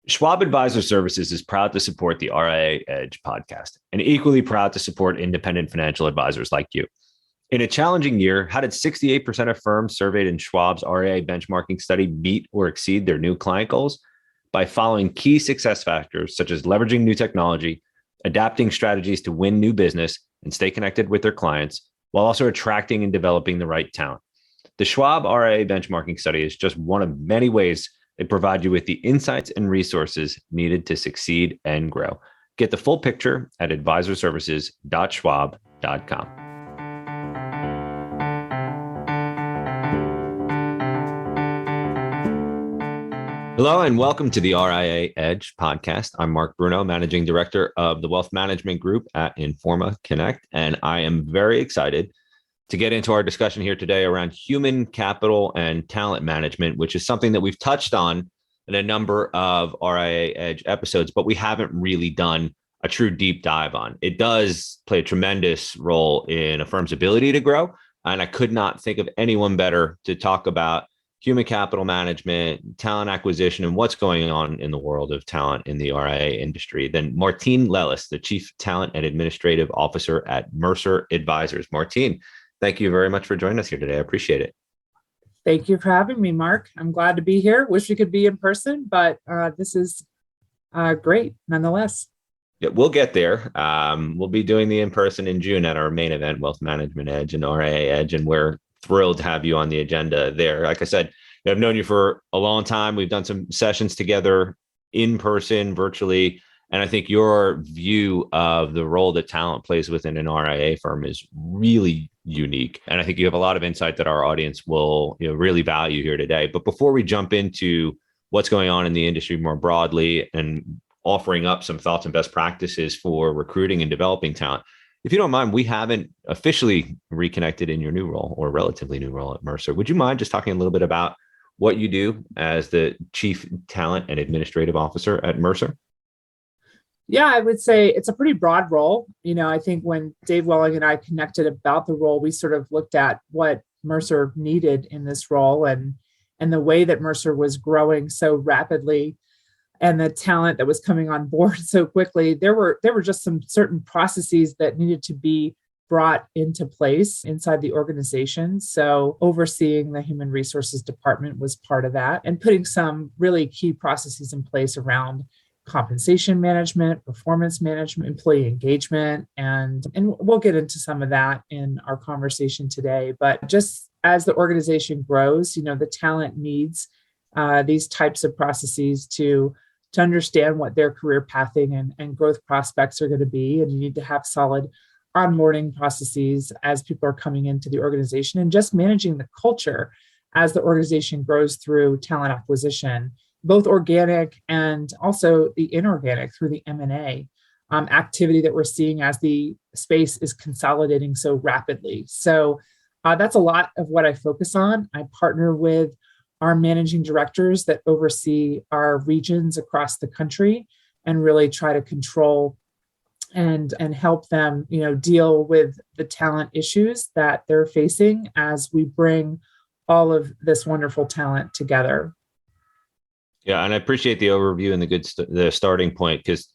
Schwab Advisor Services is proud to support the RIA Edge podcast and equally proud to support independent financial advisors like you. In a challenging year, how did 68% of firms surveyed in Schwab's RIA benchmarking study meet or exceed their new client goals? By following key success factors such as leveraging new technology, adapting strategies to win new business, and stay connected with their clients, while also attracting and developing the right talent. The Schwab RIA benchmarking study is just one of many ways they provide you with the insights and resources needed to succeed and grow. Get the full picture at advisorservices.schwab.com. Hello and welcome to the RIA Edge podcast. I'm Mark Bruno, Managing Director of the Wealth Management Group at Informa Connect, and I am very excited to get into our discussion here today around human capital and talent management, which is something that we've touched on in a number of RIA Edge episodes, but we haven't really done a true deep dive on. It does play a tremendous role in a firm's ability to grow, and I could not think of anyone better to talk about human capital management, talent acquisition, and what's going on in the world of talent in the RIA industry than Martine Lellis, the Chief Talent and Administrative Officer at Mercer Advisors. Martine, thank you very much for joining us here today. I appreciate it. Thank you for having me, Mark. I'm glad to be here. Wish we could be in person, but this is great nonetheless. Yeah, we'll get there. We'll be doing the in-person in June at our main event, Wealth Management Edge and RIA Edge, and we're thrilled to have you on the agenda there. Like I said, I've known you for a long time. We've done some sessions together in person, virtually. And I think your view of the role that talent plays within an RIA firm is really unique. And I think you have a lot of insight that our audience will really value here today. But before we jump into what's going on in the industry more broadly and offering up some thoughts and best practices for recruiting and developing talent, if you don't mind, we haven't officially reconnected in your new role or relatively new role at Mercer. Would you mind just talking a little bit about what you do as the Chief Talent and Administrative Officer at Mercer? Yeah, I would say it's a pretty broad role. I think when Dave Welling and I connected about the role, we sort of looked at what Mercer needed in this role and the way that Mercer was growing so rapidly and the talent that was coming on board so quickly. There were just some certain processes that needed to be brought into place inside the organization. So overseeing the human resources department was part of that and putting some really key processes in place around compensation management, performance management, employee engagement, and we'll get into some of that in our conversation today. But just as the organization grows, the talent needs these types of processes to understand what their career pathing and growth prospects are going to be. And you need to have solid onboarding processes as people are coming into the organization and just managing the culture as the organization grows through talent acquisition, both organic and also the inorganic through the M&A activity that we're seeing as the space is consolidating so rapidly. So that's a lot of what I focus on. I partner with our managing directors that oversee our regions across the country and really try to control and help them, deal with the talent issues that they're facing as we bring all of this wonderful talent together. Yeah, and I appreciate the overview and the starting point, because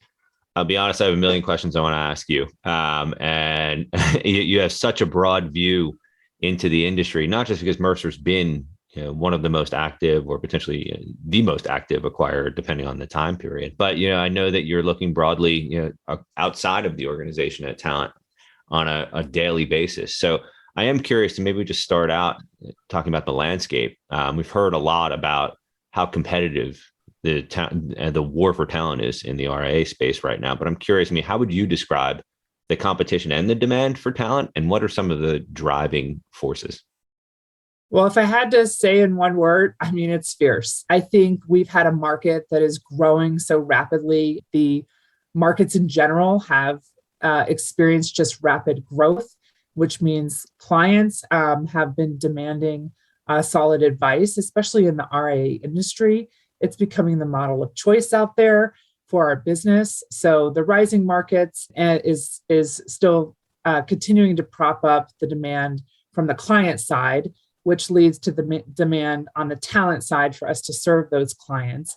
I'll be honest, I have a million questions I want to ask you. And you have such a broad view into the industry, not just because Mercer's been one of the most active or potentially the most active acquirer, depending on the time period. But, I know that you're looking broadly outside of the organization at talent on a daily basis. So I am curious to maybe just start out talking about the landscape. We've heard a lot about how competitive the war for talent is in the RIA space right now. But I'm curious, how would you describe the competition and the demand for talent, and what are some of the driving forces? Well, if I had to say in one word, it's fierce. I think we've had a market that is growing so rapidly. The markets in general have experienced just rapid growth, which means clients have been demanding solid advice, especially in the RIA industry. It's becoming the model of choice out there for our business. So the rising markets is still continuing to prop up the demand from the client side, which leads to the demand on the talent side for us to serve those clients.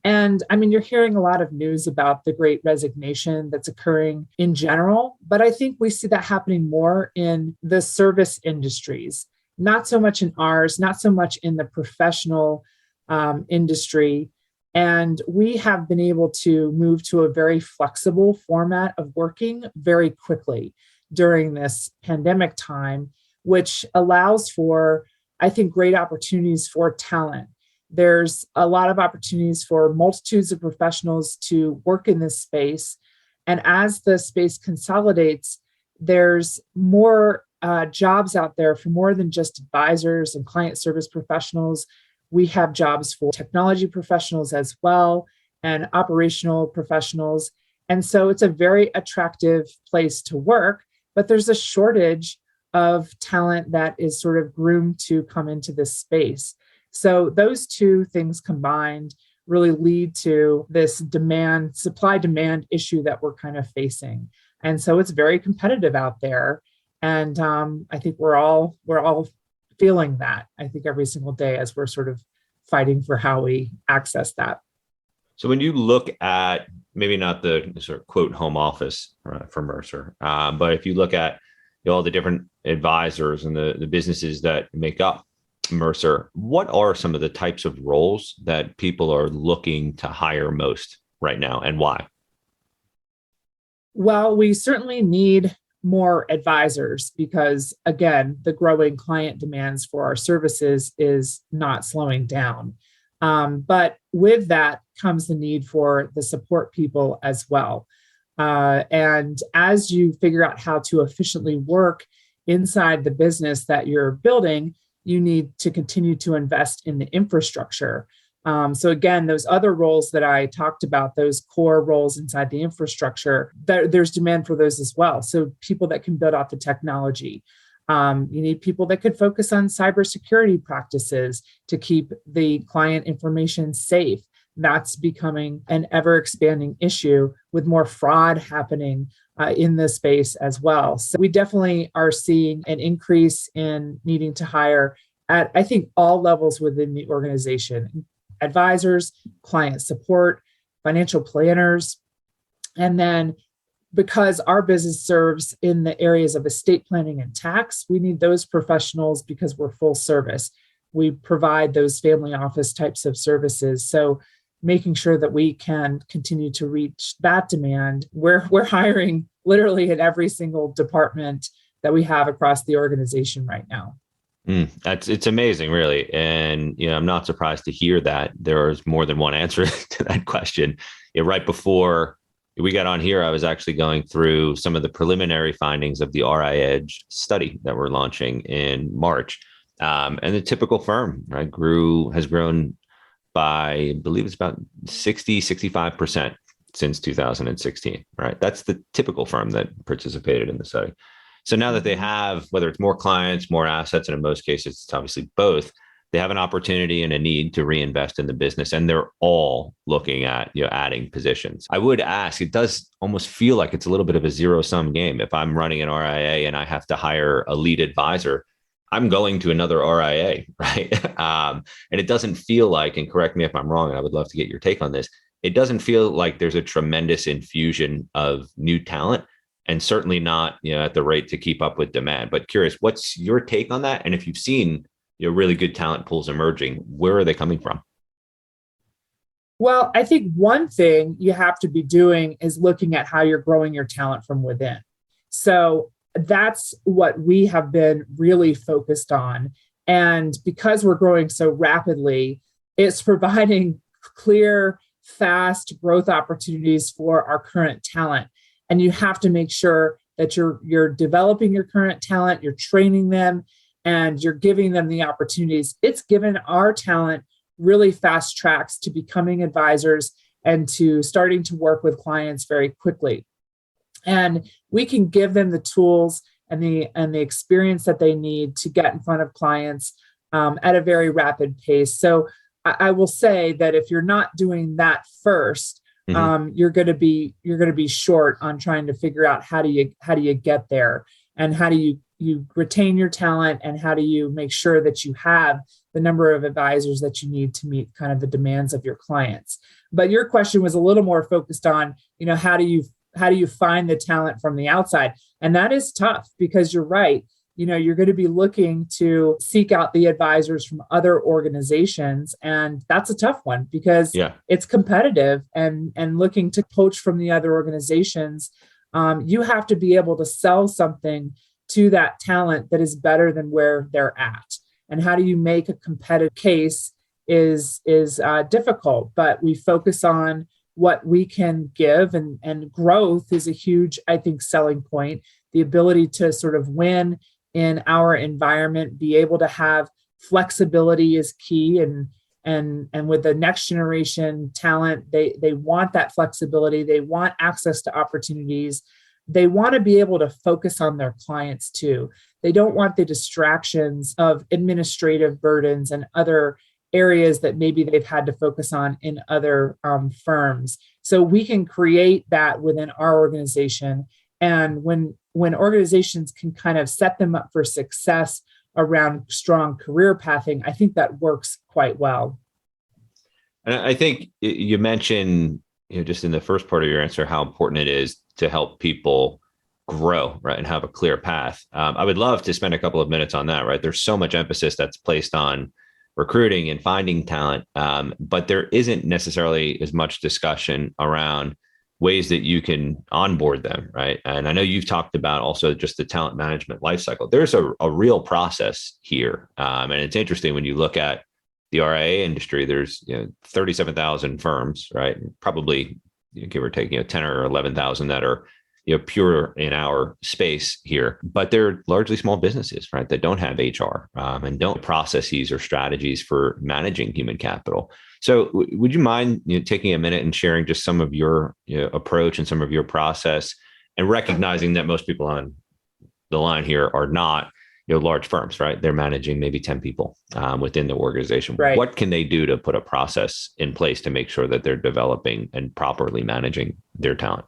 And I mean, you're hearing a lot of news about the great resignation that's occurring in general, but I think we see that happening more in the service industries, not so much in ours, not so much in the professional industry. And we have been able to move to a very flexible format of working very quickly during this pandemic time, which allows for, I think, great opportunities for talent. There's a lot of opportunities for multitudes of professionals to work in this space. And as the space consolidates, there's more jobs out there for more than just advisors and client service professionals. We have jobs for technology professionals as well and operational professionals. And so it's a very attractive place to work, but there's a shortage of talent that is sort of groomed to come into this space. So those two things combined really lead to this supply demand issue that we're kind of facing. And so it's very competitive out there. And I think we're all feeling that, I think, every single day as we're sort of fighting for how we access that. So when you look at maybe not the sort of quote home office for Mercer, but if you look at all the different advisors and the businesses that make up Mercer, what are some of the types of roles that people are looking to hire most right now, and why? Well, we certainly need more advisors because, again, the growing client demands for our services is not slowing down. But with that comes the need for the support people as well. And as you figure out how to efficiently work inside the business that you're building, you need to continue to invest in the infrastructure. So again, those other roles that I talked about, those core roles inside the infrastructure, there's demand for those as well. So people that can build out the technology. You need people that could focus on cybersecurity practices to keep the client information safe. That's becoming an ever expanding issue with more fraud happening in this space as well. So we definitely are seeing an increase in needing to hire at, I think, all levels within the organization: advisors, client support, financial planners. And then because our business serves in the areas of estate planning and tax, we need those professionals because we're full service. We provide those family office types of services. So making sure that we can continue to reach that demand. We're hiring literally in every single department that we have across the organization right now. It's amazing, really. And, I'm not surprised to hear that there's more than one answer to that question. Right before we got on here, I was actually going through some of the preliminary findings of the RIA Edge study that we're launching in March. And the typical firm, right, has grown by, I believe it's about 65% since 2016, right? That's the typical firm that participated in the study. So now that they have, whether it's more clients, more assets, and in most cases, it's obviously both, they have an opportunity and a need to reinvest in the business. And they're all looking at, adding positions. I would ask, it does almost feel like it's a little bit of a zero-sum game. If I'm running an RIA and I have to hire a lead advisor, I'm going to another RIA, right? And it doesn't feel like, and correct me if I'm wrong, and I would love to get your take on this, it doesn't feel like there's a tremendous infusion of new talent, and certainly not, at the rate to keep up with demand. But curious, what's your take on that? And if you've seen, really good talent pools emerging, where are they coming from? Well, I think one thing you have to be doing is looking at how you're growing your talent from within. So that's what we have been really focused on. And because we're growing so rapidly, it's providing clear, fast growth opportunities for our current talent. And you have to make sure that you're developing your current talent, you're training them, and you're giving them the opportunities. It's given our talent really fast tracks to becoming advisors and to starting to work with clients very quickly. And we can give them the tools and the experience that they need to get in front of clients at a very rapid pace. So I will say that if you're not doing that first, you're going to be short on trying to figure out how do you get there, and how do you retain your talent, and how do you make sure that you have the number of advisors that you need to meet kind of the demands of your clients. But your question was a little more focused on, how do you find the talent from the outside? And that is tough because you're right. You're going to be looking to seek out the advisors from other organizations. And that's a tough one because it's competitive and looking to poach from the other organizations. You have to be able to sell something to that talent that is better than where they're at. And how do you make a competitive case is difficult, but we focus on what we can give, and growth is a huge, I think, selling point. The ability to sort of win in our environment, be able to have flexibility is key. And with the next generation talent, they want that flexibility. They want access to opportunities. They want to be able to focus on their clients too. They don't want the distractions of administrative burdens and other areas that maybe they've had to focus on in other firms. So we can create that within our organization. And when organizations can kind of set them up for success around strong career pathing, I think that works quite well. And I think you mentioned, just in the first part of your answer, how important it is to help people grow, right, and have a clear path. I would love to spend a couple of minutes on that, right? There's so much emphasis that's placed on recruiting and finding talent, but there isn't necessarily as much discussion around ways that you can onboard them, right? And I know you've talked about also just the talent management lifecycle. There's a real process here, and it's interesting when you look at the RIA industry. There's 37,000 firms, right? Probably give or take 10 or 11,000 that are pure in our space here, but they're largely small businesses, right? That don't have HR and don't processes or strategies for managing human capital. So would you mind taking a minute and sharing just some of your approach and some of your process, and recognizing that most people on the line here are not large firms, right? They're managing maybe 10 people within the organization. Right. What can they do to put a process in place to make sure that they're developing and properly managing their talent?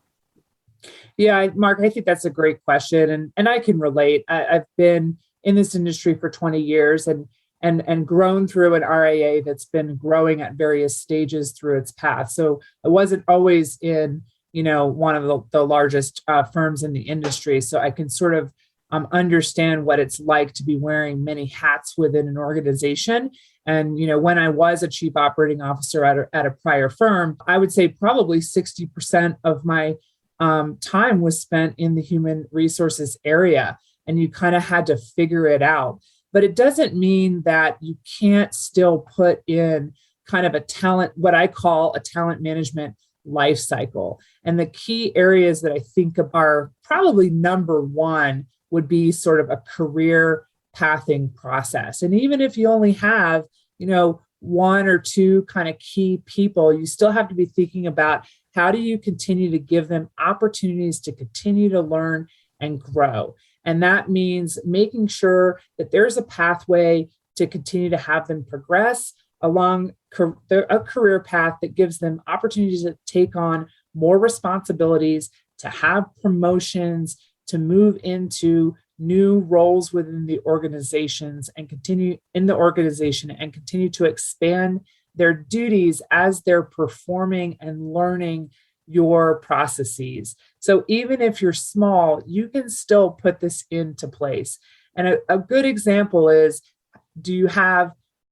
Yeah, Mark, I think that's a great question. And I can relate. I've been in this industry for 20 years and grown through an RIA that's been growing at various stages through its path. So I wasn't always in, one of the largest firms in the industry. So I can sort of understand what it's like to be wearing many hats within an organization. And, when I was a chief operating officer at a prior firm, I would say probably 60% of my time was spent in the human resources area, and you kind of had to figure it out. But it doesn't mean that you can't still put in kind of what I call a talent management life cycle. And the key areas that I think are probably number one would be sort of a career pathing process. And even if you only have, one or two kind of key people, you still have to be thinking about how do you continue to give them opportunities to continue to learn and grow. And that means making sure that there's a pathway to continue to have them progress along a career path that gives them opportunities to take on more responsibilities, to have promotions, to move into new roles within the organizations and continue to expand their duties as they're performing and learning your processes. So even if you're small, you can still put this into place. And a good example is, do you have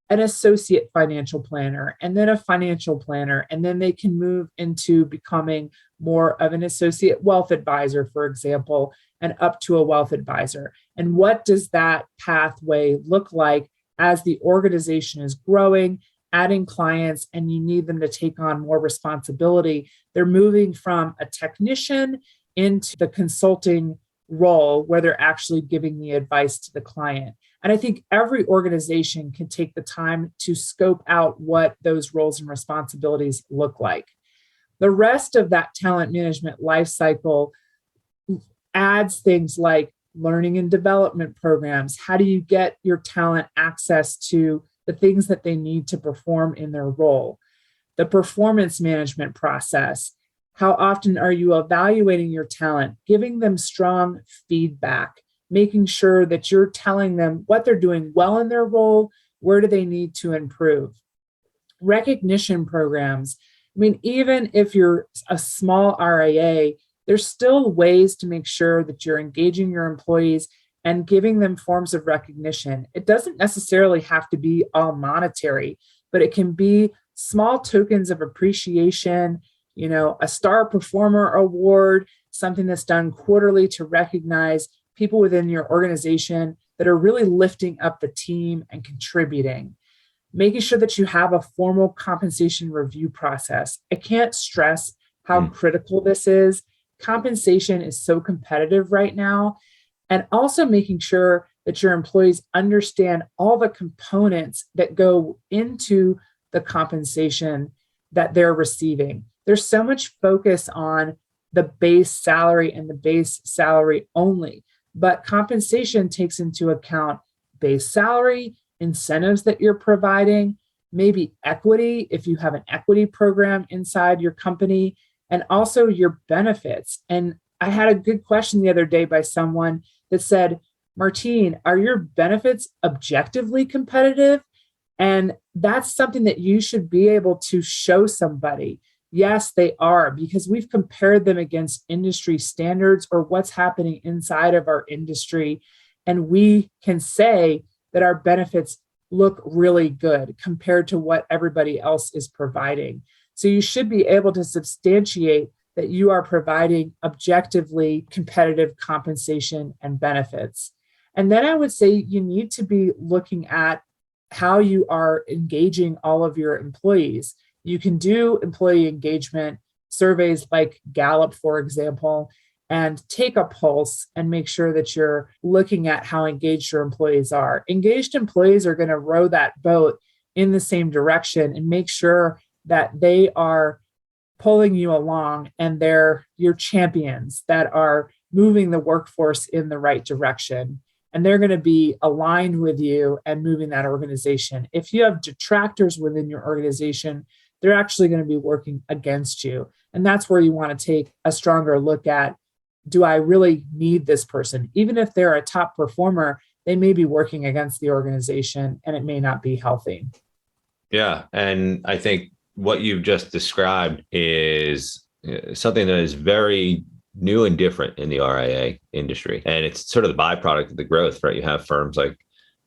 an associate financial planner and then a financial planner, and then they can move into becoming more of an associate wealth advisor, for example, and up to a wealth advisor. And what does that pathway look like as the organization is growing, adding clients, and you need them to take on more responsibility? They're moving from a technician into the consulting role where they're actually giving the advice to the client. And I think every organization can take the time to scope out what those roles and responsibilities look like. The rest of that talent management life cycle adds things like learning and development programs. How do you get your talent access to the things that they need to perform in their role? The performance management process. How often are you evaluating your talent, giving them strong feedback, making sure that you're telling them what they're doing well in their role, Where do they need to improve? Recognition programs. I mean, even if you're a small RIA, there's still ways to make sure that you're engaging your employees and giving them forms of recognition. It doesn't necessarily have to be all monetary, but it can be small tokens of appreciation, a star performer award, something that's done quarterly to recognize people within your organization that are really lifting up the team and contributing. Making sure that you have a formal compensation review process. I can't stress how critical this is. Compensation is so competitive right now. And also making sure that your employees understand all the components that go into the compensation that they're receiving. There's so much focus on the base salary and the base salary only, but compensation takes into account base salary, incentives that you're providing, maybe equity if you have an equity program inside your company, and also your benefits. And I had a good question the other day by someone that said, Martine, are your benefits objectively competitive? And that's something that you should be able to show somebody. Yes, they are, because we've compared them against industry standards or what's happening inside of our industry. And we can say that our benefits look really good compared to what everybody else is providing. So you should be able to substantiate that you are providing objectively competitive compensation and benefits. And then I would say you need to be looking at how you are engaging all of your employees. You can do employee engagement surveys like Gallup, for example, and take a pulse and make sure that you're looking at how engaged your employees are. Engaged employees are going to row that boat in the same direction and make sure that they are pulling you along and they're your champions that are moving the workforce in the right direction. And they're going to be aligned with you and moving that organization. If you have detractors within your organization, they're actually going to be working against you. And that's where you want to take a stronger look at, do I really need this person? Even if they're a top performer, they may be working against the organization and it may not be healthy. Yeah. And I think what you've just described is something that is very new and different in the RIA industry. And it's sort of the byproduct of the growth, right? You have firms like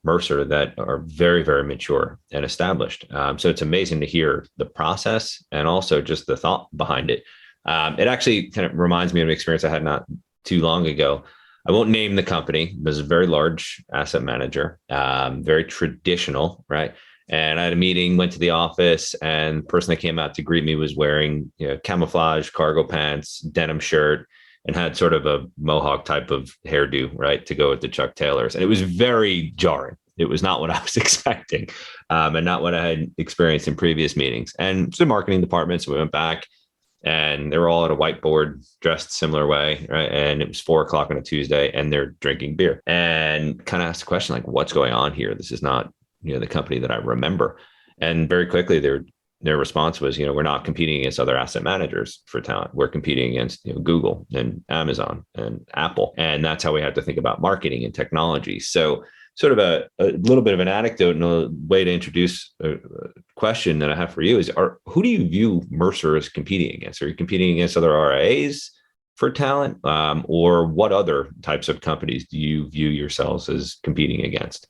Mercer that are very, very mature and established. So it's amazing to hear the process and also just the thought behind it. It actually kind of reminds me of an experience I had not too long ago. I won't name the company. It was a very large asset manager, very traditional, right? And I had a meeting, went to the office, and the person that came out to greet me was wearing camouflage cargo pants, denim shirt, and had sort of a mohawk type of hairdo, right, to go with the Chuck Taylors. And it was very jarring. It was not what I was expecting, and not what I had experienced in previous meetings. And it's the marketing department, so we went back, and they were all at a whiteboard dressed similar way, right? And it was 4:00 on a Tuesday, and they're drinking beer. And kind of asked the question, like, what's going on here? This is not, the company that I remember. And very quickly, their response was, we're not competing against other asset managers for talent. We're competing against Google and Amazon and Apple. And that's how we have to think about marketing and technology. So sort of a little bit of an anecdote and a way to introduce a question that I have for you is, who do you view Mercer as competing against? Are you competing against other RIAs for talent? Or what other types of companies do you view yourselves as competing against?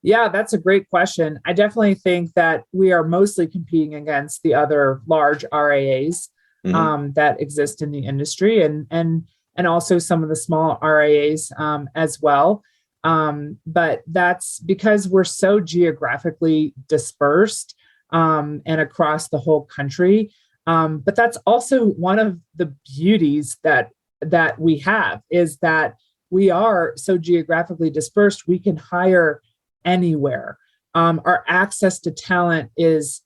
Yeah, that's a great question. I definitely think that we are mostly competing against the other large RIAs that exist in the industry, and also some of the small RIAs as well. But that's because we're so geographically dispersed and across the whole country. But that's also one of the beauties that we have, is that we are so geographically dispersed. We can hire anywhere. Our access to talent it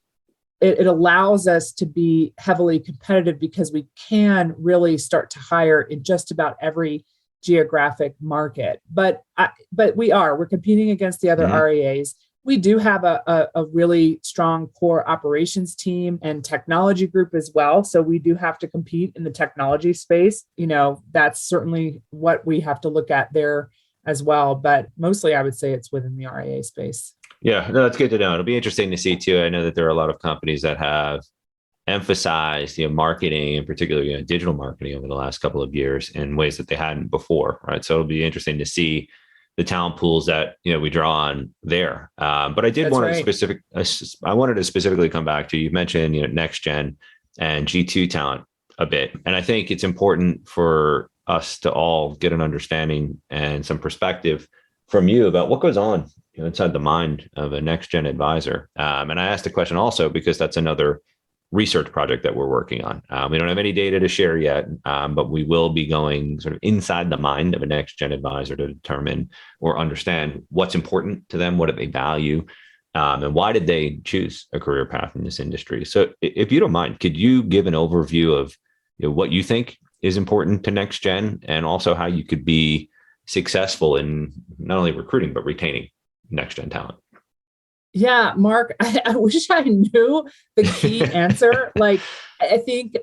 allows us to be heavily competitive because we can really start to hire in just about every geographic market. But we're competing against the other RIAs. We do have a really strong core operations team and technology group as well. So we do have to compete in the technology space. That's certainly what we have to look at there as well. But mostly I would say it's within the RIA space. Yeah, no, that's good to know. It'll be interesting to see too. I know that there are a lot of companies that have emphasized, marketing, in particular, digital marketing over the last couple of years in ways that they hadn't before, right? So it'll be interesting to see the talent pools that we draw on there. But I did That's want to right. I wanted to specifically come back to, you mentioned NextGen and G2 talent a bit, and I think it's important for us to all get an understanding and some perspective from you about what goes on inside the mind of a next gen advisor. And I asked the question also because that's another research project that we're working on. We don't have any data to share yet, but we will be going sort of inside the mind of a next gen advisor to determine or understand what's important to them, what do they value, and why did they choose a career path in this industry. So if you don't mind, could you give an overview of what you think is important to next gen, and also how you could be successful in not only recruiting but retaining next gen talent? Yeah, Mark, I wish I knew the key answer. Like, I think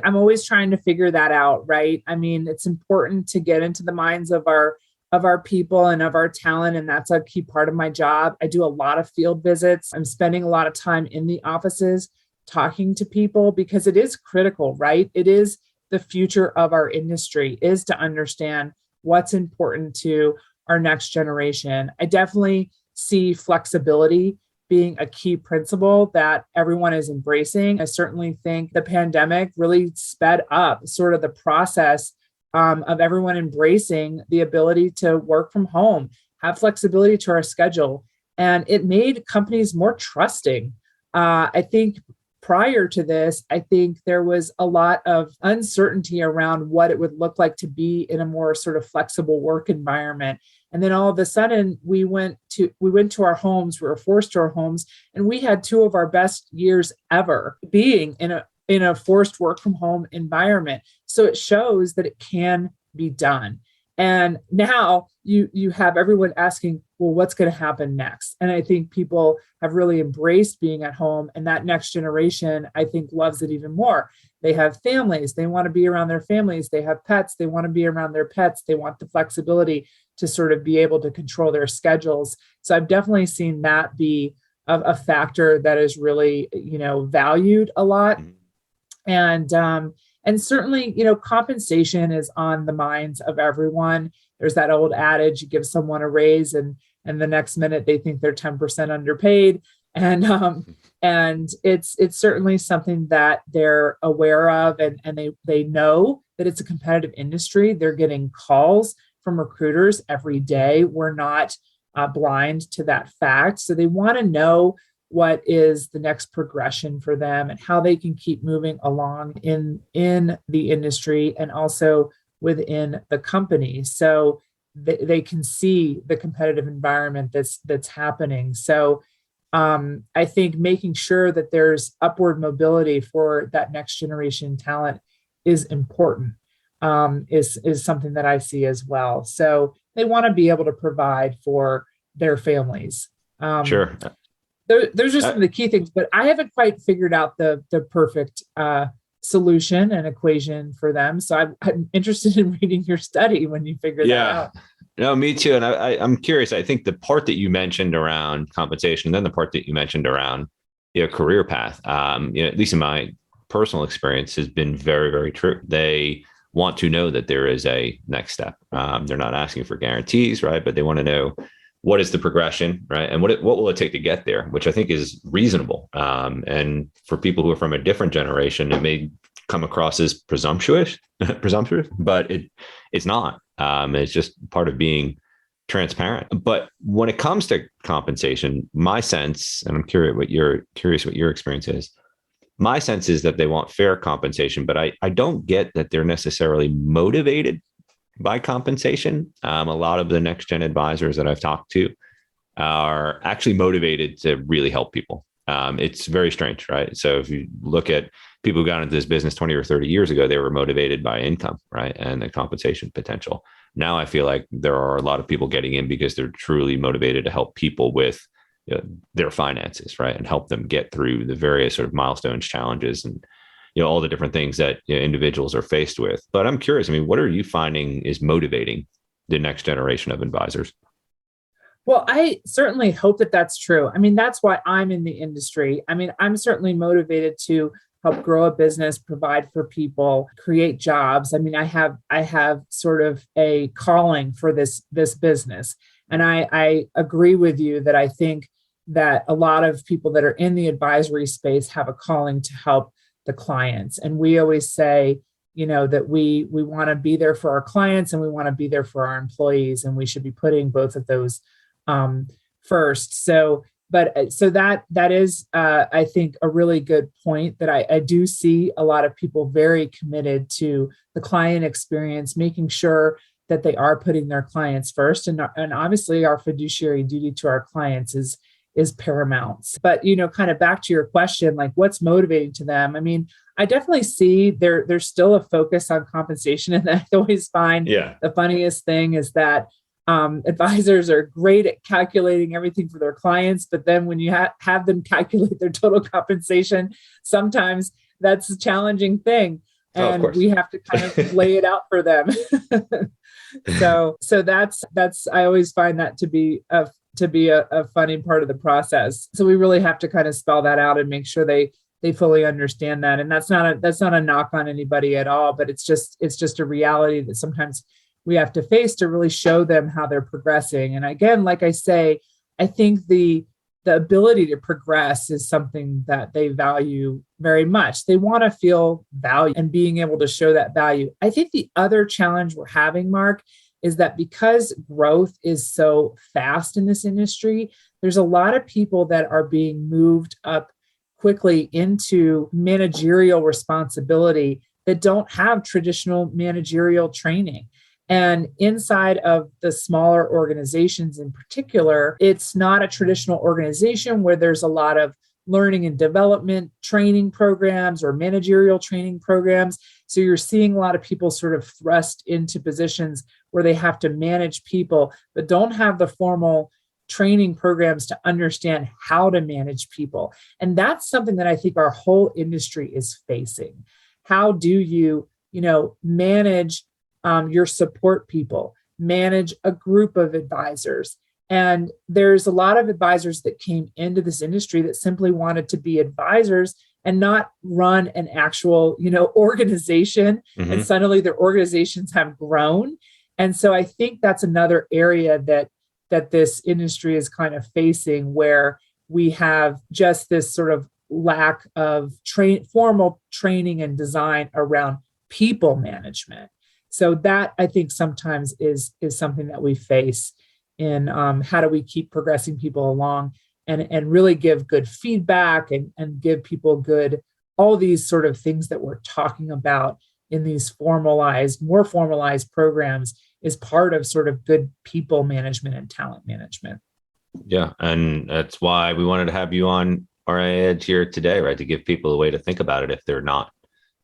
I'm always trying to figure that out, right? I mean, it's important to get into the minds of our people and of our talent, and that's a key part of my job. I do a lot of field visits. I'm spending a lot of time in the offices talking to people because it is critical, right? It is the future of our industry, is to understand what's important to our next generation. I definitely see flexibility being a key principle that everyone is embracing. I certainly think the pandemic really sped up sort of the process of everyone embracing the ability to work from home, have flexibility to our schedule, and it made companies more trusting. I think prior to this, I think there was a lot of uncertainty around what it would look like to be in a more sort of flexible work environment. And then all of a sudden we went to our homes, we were forced to our homes, and we had two of our best years ever being in a forced work from home environment. So it shows that it can be done. And now you have everyone asking, well, what's going to happen next? And I think people have really embraced being at home, and that next generation, I think, loves it even more. They have families, they want to be around their families, they have pets, they want to be around their pets, they want the flexibility to sort of be able to control their schedules. So I've definitely seen that be a factor that is really, valued a lot. And certainly, compensation is on the minds of everyone. There's that old adage: you give someone a raise, and the next minute they think they're 10% underpaid. And it's certainly something that they're aware of, and they know that it's a competitive industry. They're getting calls from recruiters every day. We're not blind to that fact. So they want to know what is the next progression for them and how they can keep moving along in the industry and also within the company. So they can see the competitive environment that's happening. So I think making sure that there's upward mobility for that next generation talent is important, is something that I see as well. So they want to be able to provide for their families. Sure. There's just some of the key things, but I haven't quite figured out the perfect solution and equation for them. So I'm interested in reading your study when you figure that out. No, me too. And I'm curious. I think the part that you mentioned around compensation, and then the part that you mentioned around career path, at least in my personal experience, has been very, very true. They want to know that there is a next step. They're not asking for guarantees, right? But they want to know what is the progression, right? And what will it take to get there, which I think is reasonable. And for people who are from a different generation, it may come across as presumptuous, but it's not. It's just part of being transparent. But when it comes to compensation, my sense, and I'm curious what your experience is, my sense is that they want fair compensation, but I don't get that they're necessarily motivated by compensation. A lot of the next gen advisors that I've talked to are actually motivated to really help people. It's very strange, right? So if you look at people who got into this business 20 or 30 years ago, they were motivated by income, right? And the compensation potential. Now I feel like there are a lot of people getting in because they're truly motivated to help people with their finances, right? And help them get through the various sort of milestones, challenges, and all the different things that individuals are faced with. But I'm curious, what are you finding is motivating the next generation of advisors? Well, I certainly hope that that's true. I mean, that's why I'm in the industry. I mean, I'm certainly motivated to help grow a business, provide for people, create jobs. I mean, I have sort of a calling for this business. And I agree with you that I think that a lot of people that are in the advisory space have a calling to help the clients. And we always say, that we want to be there for our clients and we want to be there for our employees, and we should be putting both of those first. So that is, I think, a really good point, that I do see a lot of people very committed to the client experience, making sure that they are putting their clients first. And obviously our fiduciary duty to our clients is paramount. But, kind of back to your question, like what's motivating to them? I mean, I definitely see there's still a focus on compensation. And I always find the funniest thing is that advisors are great at calculating everything for their clients, but then when you have them calculate their total compensation, sometimes that's a challenging thing, and we have to kind of lay it out for them. So that's I always find that to be a funny part of the process. So we really have to kind of spell that out and make sure they fully understand that. And that's not a knock on anybody at all, but it's just a reality that sometimes we have to face to really show them how they're progressing. And again, like I say, I think the ability to progress is something that they value very much. They want to feel value and being able to show that value. I think the other challenge we're having, Mark, is that because growth is so fast in this industry, there's a lot of people that are being moved up quickly into managerial responsibility that don't have traditional managerial training. And inside of the smaller organizations in particular, it's not a traditional organization where there's a lot of learning and development training programs or managerial training programs. So you're seeing a lot of people sort of thrust into positions where they have to manage people, but don't have the formal training programs to understand how to manage people. And that's something that I think our whole industry is facing. How do you, manage your support people, manage a group of advisors? And there's a lot of advisors that came into this industry that simply wanted to be advisors and not run an actual, organization. Mm-hmm. And suddenly their organizations have grown. And so I think that's another area that this industry is kind of facing, where we have just this sort of lack of formal training and design around people management. So that, I think, sometimes is something that we face in how do we keep progressing people along and really give good feedback and give people all these sort of things that we're talking about in these more formalized programs is part of sort of good people management and talent management. Yeah. And that's why we wanted to have you on RIA Edge here today, right? To give people a way to think about it if they're not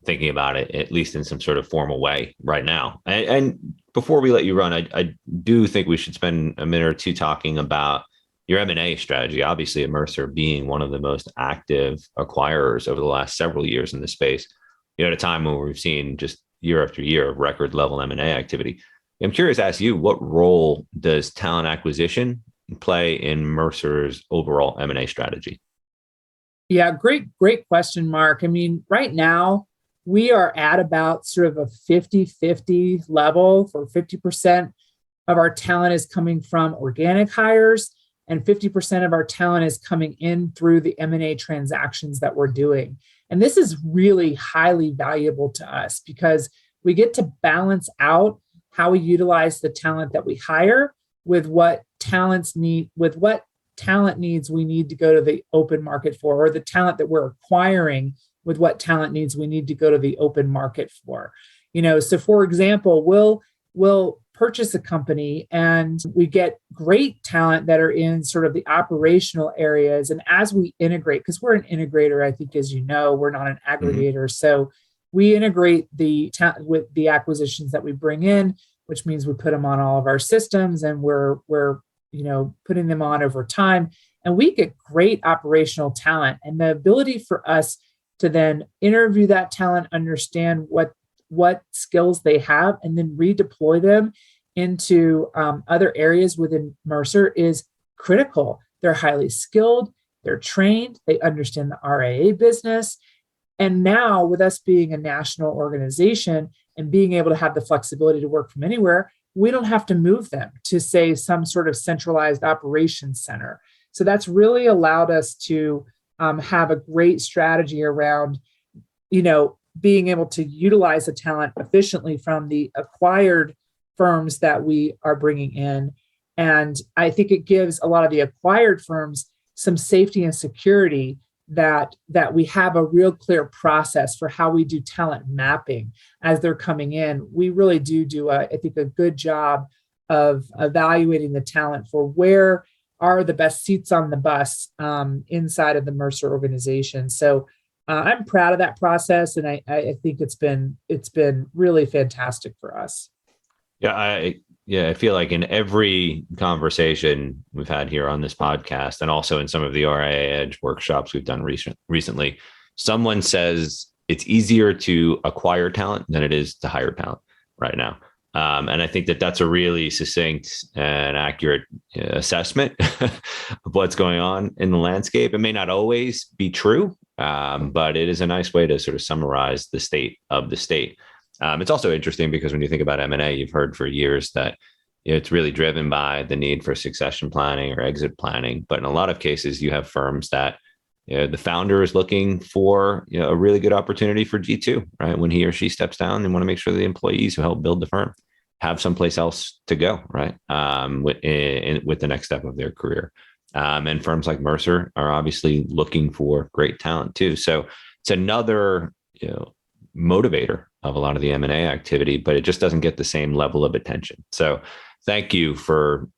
thinking about it, at least in some sort of formal way right now. And before we let you run, I do think we should spend a minute or two talking about your M&A strategy. Obviously, at Mercer being one of the most active acquirers over the last several years in this space, at a time when we've seen just year after year of record level M&A activity. I'm curious to ask you, what role does talent acquisition play in Mercer's overall M&A strategy? Yeah, great question, Mark. I mean, right now, we are at about sort of a 50-50 level, for 50% of our talent is coming from organic hires and 50% of our talent is coming in through the M&A transactions that we're doing. And this is really highly valuable to us because we get to balance out how we utilize the talent that we hire with what talent needs we need to go to the open market for, or the talent that we're acquiring with what talent needs we need to go to the open market for. So for example, we'll purchase a company and we get great talent that are in sort of the operational areas. And as we integrate, because we're an integrator, I think, as you know, we're not an aggregator. Mm-hmm. So we integrate with the acquisitions that we bring in, which means we put them on all of our systems and we're putting them on over time. And we get great operational talent, and the ability for us to then interview that talent, understand what skills they have, and then redeploy them into other areas within Mercer is critical. They're highly skilled, they're trained, they understand the RIA business. And now, with us being a national organization and being able to have the flexibility to work from anywhere, we don't have to move them to, say, some sort of centralized operations center. So that's really allowed us to have a great strategy around, being able to utilize the talent efficiently from the acquired firms that we are bringing in. And I think it gives a lot of the acquired firms some safety and security that we have a real clear process for how we do talent mapping as they're coming in. We really do I think, a good job of evaluating the talent for where are the best seats on the bus inside of the Mercer organization. So I'm proud of that process, and I think it's been really fantastic for us. I feel like in every conversation we've had here on this podcast, and also in some of the RIA Edge workshops we've done recently, someone says it's easier to acquire talent than it is to hire talent right now. And I think that that's a really succinct and accurate assessment of what's going on in the landscape. It may not always be true, but it is a nice way to sort of summarize the state of the state. It's also interesting because when you think about M&A, you've heard for years that it's really driven by the need for succession planning or exit planning. But in a lot of cases, you have firms that the founder is looking for a really good opportunity for G2, right? When he or she steps down, they want to make sure the employees who help build the firm have someplace else to go, right? With the next step of their career. And firms like Mercer are obviously looking for great talent too. So it's another motivator of a lot of the M&A activity, but it just doesn't get the same level of attention. So thank you for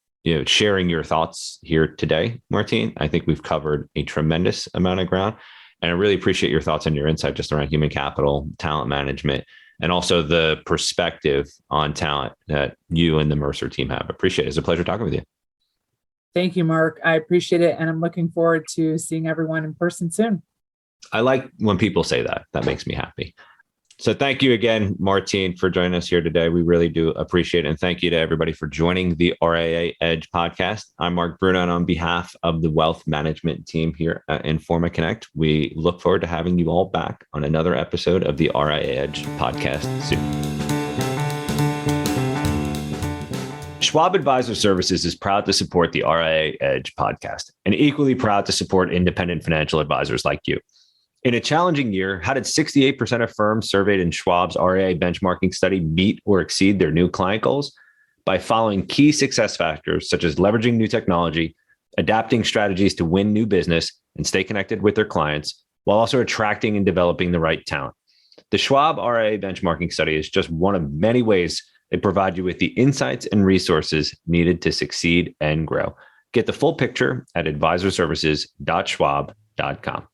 sharing your thoughts here today, Martine. I think we've covered a tremendous amount of ground, and I really appreciate your thoughts and your insight just around human capital, talent management, and also the perspective on talent that you and the Mercer team have. Appreciate it. It's a pleasure talking with you. Thank you, Mark. I appreciate it, and I'm looking forward to seeing everyone in person soon. I like when people say that. That makes me happy. So thank you again, Martine, for joining us here today. We really do appreciate it. And thank you to everybody for joining the RIA Edge podcast. I'm Mark Bruno, and on behalf of the wealth management team here at Informa Connect, we look forward to having you all back on another episode of the RIA Edge podcast soon. Schwab Advisor Services is proud to support the RIA Edge podcast and equally proud to support independent financial advisors like you. In a challenging year, how did 68% of firms surveyed in Schwab's RIA benchmarking study meet or exceed their new client goals? By following key success factors such as leveraging new technology, adapting strategies to win new business, and stay connected with their clients, while also attracting and developing the right talent. The Schwab RIA benchmarking study is just one of many ways they provide you with the insights and resources needed to succeed and grow. Get the full picture at advisorservices.schwab.com.